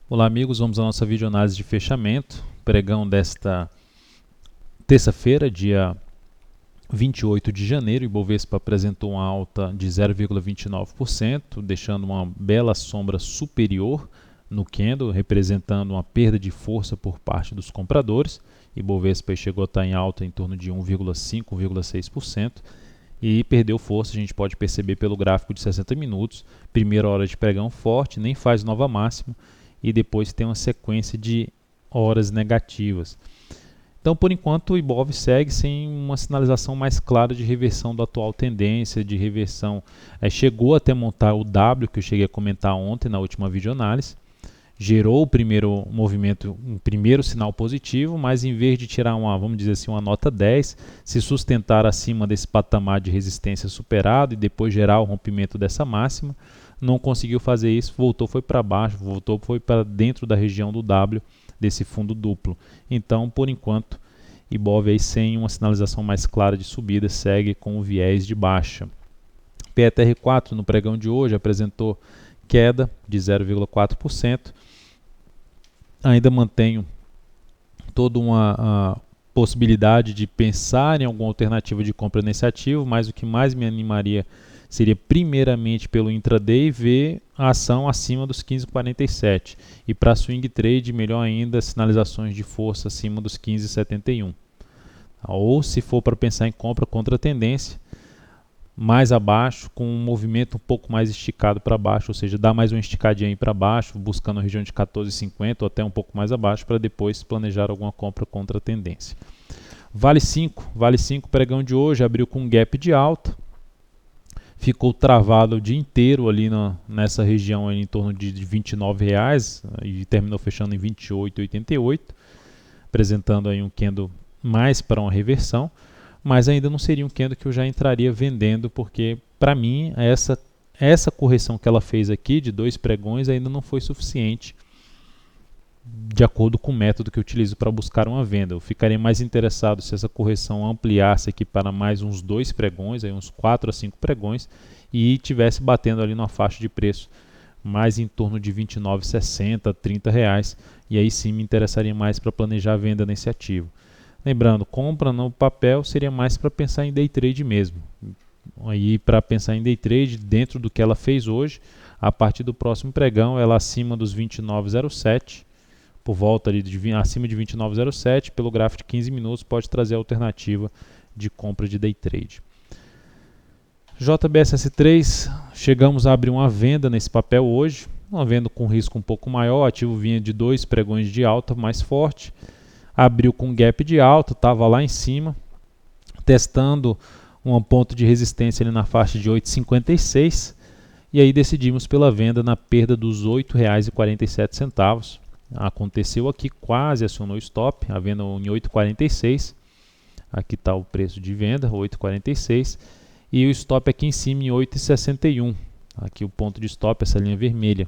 Olá amigos, vamos à nossa videoanálise de fechamento, pregão desta terça-feira, dia 28 de janeiro. O Ibovespa apresentou uma alta de 0,29%, deixando uma bela sombra superior no candle, representando uma perda de força por parte dos compradores. O Ibovespa chegou a estar em alta em torno de 1,5%, 1,6%. E perdeu força, a gente pode perceber pelo gráfico de 60 minutos. Primeira hora de pregão forte, nem faz nova máxima, e depois tem uma sequência de horas negativas. Então, por enquanto, o Ibov segue sem uma sinalização mais clara de reversão da atual tendência, de reversão. Chegou até montar o W, que eu cheguei a comentar ontem na última videoanálise. Gerou o primeiro movimento, um primeiro sinal positivo, mas em vez de tirar vamos dizer assim, uma nota 10, se sustentar acima desse patamar de resistência superado e depois gerar o rompimento dessa máxima, não conseguiu fazer isso, foi para baixo, foi para dentro da região do W desse fundo duplo. Então, por enquanto, Ibov aí sem uma sinalização mais clara de subida, segue com o viés de baixa. PETR4 no pregão de hoje apresentou queda de 0,4%. Ainda mantenho toda uma possibilidade de pensar em alguma alternativa de compra nesse ativo, mas o que mais me animaria seria primeiramente pelo intraday ver a ação acima dos 15,47 e para swing trade melhor ainda sinalizações de força acima dos 15,71. Ou se for para pensar em compra contra tendência, mais abaixo, com um movimento um pouco mais esticado para baixo, ou seja, dá mais uma esticadinha aí para baixo, buscando a região de 14,50 ou até um pouco mais abaixo, para depois planejar alguma compra contra a tendência. Vale 5, pregão de hoje, abriu com um gap de alta, ficou travado o dia inteiro ali nessa região aí, em torno de R$ 29,00 e terminou fechando em R$ 28,88, apresentando aí um candle mais para uma reversão, mas ainda não seria um candle que eu já entraria vendendo, porque para mim essa correção que ela fez aqui de 2 pregões ainda não foi suficiente de acordo com o método que eu utilizo para buscar uma venda. Eu ficaria mais interessado se essa correção ampliasse aqui para mais uns 2 pregões, aí uns 4 a 5 pregões, e estivesse batendo ali numa faixa de preço mais em torno de R$ 29,60, R$ 30,00, e aí sim me interessaria mais para planejar a venda nesse ativo. Lembrando, compra no papel seria mais para pensar em day trade mesmo. Aí para pensar em day trade, dentro do que ela fez hoje, a partir do próximo pregão, ela acima dos 29,07, por volta ali acima de 29,07, pelo gráfico de 15 minutos, pode trazer a alternativa de compra de day trade. JBSS3, chegamos a abrir uma venda nesse papel hoje, uma venda com risco um pouco maior, o ativo vinha de 2 pregões de alta mais forte, abriu com gap de alta, estava lá em cima, testando um ponto de resistência ali na faixa de 8,56, e aí decidimos pela venda na perda dos R$ 8,47. Aconteceu aqui, quase acionou o stop, a venda em 8,46, aqui está o preço de venda, 8,46, e o stop aqui em cima em 8,61, aqui o ponto de stop, essa linha vermelha.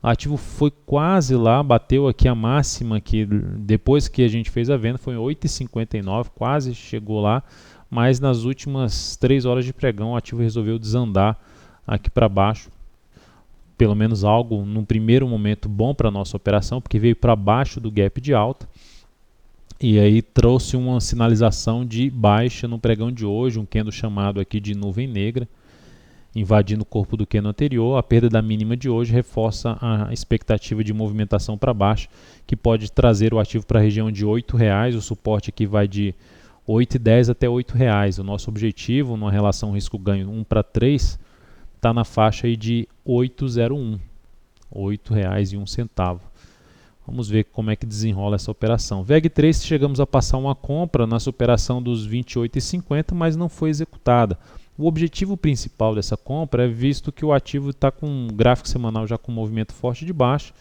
O ativo foi quase lá, bateu aqui a máxima que depois que a gente fez a venda foi 8,59, quase chegou lá, mas nas últimas 3 horas de pregão o ativo resolveu desandar aqui para baixo. Pelo menos algo, num primeiro momento, bom para a nossa operação, porque veio para baixo do gap de alta e aí trouxe uma sinalização de baixa no pregão de hoje, um candle chamado aqui de nuvem negra, invadindo o corpo do candle anterior. A perda da mínima de hoje reforça a expectativa de movimentação para baixo, que pode trazer o ativo para a região de R$ 8,00. O suporte aqui vai de 8,10 até R$ 8,00. O nosso objetivo, numa relação risco-ganho 1:3, está na faixa aí de 8,01, R$ 8,01. Vamos ver como é que desenrola essa operação. VEG3, chegamos a passar uma compra na superação dos 28,50, mas não foi executada. O objetivo principal dessa compra é visto que o ativo está com um gráfico semanal já com um movimento forte de baixo,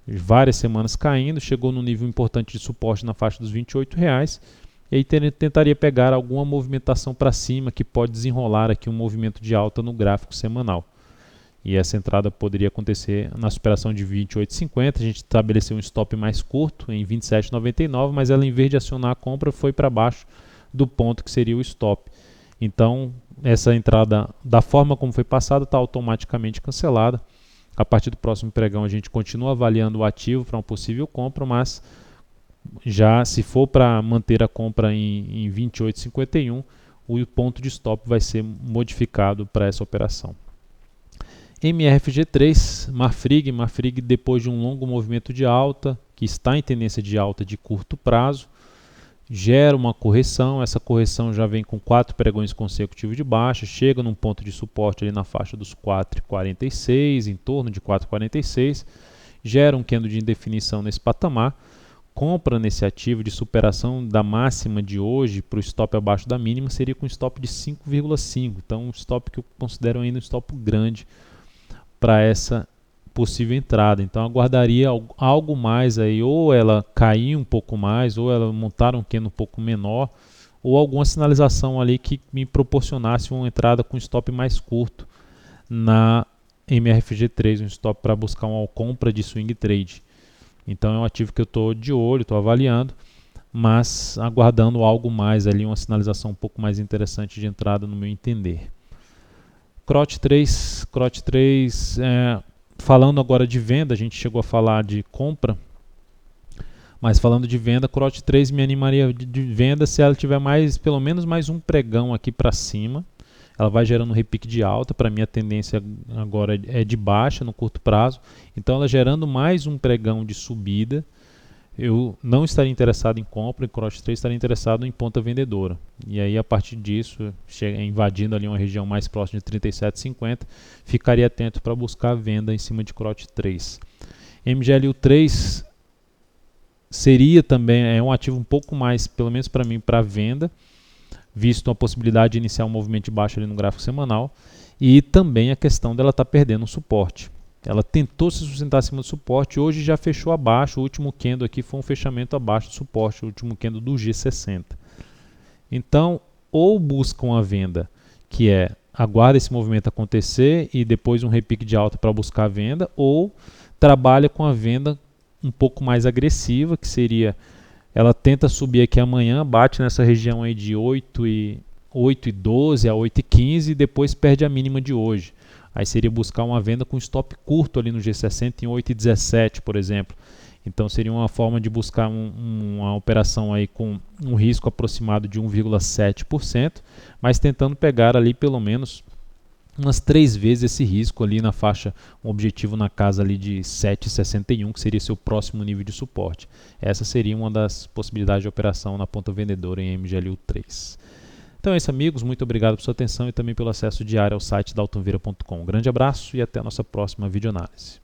várias semanas caindo, chegou no nível importante de suporte na faixa dos R$ 28,00, e aí tentaria pegar alguma movimentação para cima que pode desenrolar aqui um movimento de alta no gráfico semanal. E essa entrada poderia acontecer na superação de 28,50, a gente estabeleceu um stop mais curto em 27,99, mas ela, em vez de acionar a compra, foi para baixo do ponto que seria o stop. Então, essa entrada, da forma como foi passada, está automaticamente cancelada. A partir do próximo pregão a gente continua avaliando o ativo para uma possível compra, mas já se for para manter a compra em 28,51, o ponto de stop vai ser modificado para essa operação. MRFG3, Marfrig depois de um longo movimento de alta, que está em tendência de alta de curto prazo, gera uma correção. Essa correção já vem com 4 pregões consecutivos de baixa, chega num ponto de suporte ali na faixa dos 4,46, em torno de 4,46, gera um candle de indefinição nesse patamar, compra nesse ativo de superação da máxima de hoje para o stop abaixo da mínima seria com um stop de 5,5, então um stop que eu considero ainda um stop grande para essa possível entrada. Então aguardaria algo mais aí, ou ela cair um pouco mais, ou ela montar um candle um pouco menor, ou alguma sinalização ali que me proporcionasse uma entrada com stop mais curto na MRFG3, um stop para buscar uma compra de swing trade. Então é um ativo que eu estou de olho, estou avaliando, mas aguardando algo mais ali, uma sinalização um pouco mais interessante de entrada no meu entender. CROT 3, falando agora de venda, a gente chegou a falar de compra, mas falando de venda, CROT 3 me animaria de venda se ela tiver pelo menos mais um pregão aqui para cima. Ela vai gerando um repique de alta, para mim a tendência agora é de baixa no curto prazo, então ela gerando mais um pregão de subida, eu não estaria interessado em compra, em CROT 3 estaria interessado em ponta vendedora. E aí a partir disso, invadindo ali uma região mais próxima de 37,50, ficaria atento para buscar a venda em cima de CROT 3. MGLU 3 seria também um ativo um pouco mais, pelo menos para mim, para venda, visto a possibilidade de iniciar um movimento de baixa ali no gráfico semanal, e também a questão dela estar perdendo um suporte. Ela tentou se sustentar acima do suporte, hoje já fechou abaixo, o último candle aqui foi um fechamento abaixo do suporte, o último candle do G60. Então, ou buscam a venda, que é aguarda esse movimento acontecer e depois um repique de alta para buscar a venda, ou trabalha com a venda um pouco mais agressiva, que seria, ela tenta subir aqui amanhã, bate nessa região aí de 8,12 a 8,15 e depois perde a mínima de hoje. Aí seria buscar uma venda com stop curto ali no G60 em 8,17, por exemplo. Então seria uma forma de buscar uma operação aí com um risco aproximado de 1,7%, mas tentando pegar ali pelo menos umas 3 vezes esse risco ali na faixa, um objetivo na casa ali de 7,61, que seria seu próximo nível de suporte. Essa seria uma das possibilidades de operação na ponta vendedora em MGLU 3. Então é isso, amigos, muito obrigado por sua atenção e também pelo acesso diário ao site daltonvira.com. Um grande abraço e até a nossa próxima videoanálise.